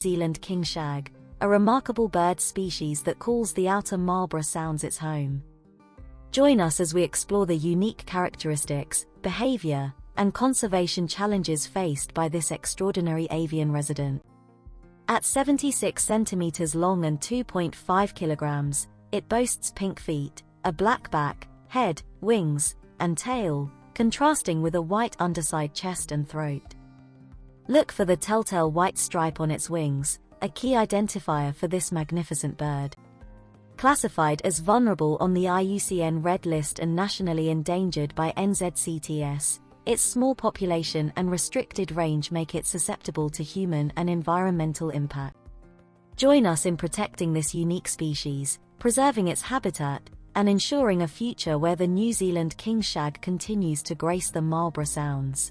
Zealand king shag, a remarkable bird species that calls the outer Marlborough Sounds its home. Join us as we explore the unique characteristics, behavior, and conservation challenges faced by this extraordinary avian resident. At 76 centimeters long and 2.5 kilograms, it boasts pink feet, a black back, head, wings, and tail, contrasting with a white underside, chest and throat. Look for the telltale white stripe on its wings, a key identifier for this magnificent bird. Classified as vulnerable on the IUCN Red List and nationally endangered by NZCTS, its small population and restricted range make it susceptible to human and environmental impact. Join us in protecting this unique species, preserving its habitat, and ensuring a future where the New Zealand king shag continues to grace the Marlborough Sounds.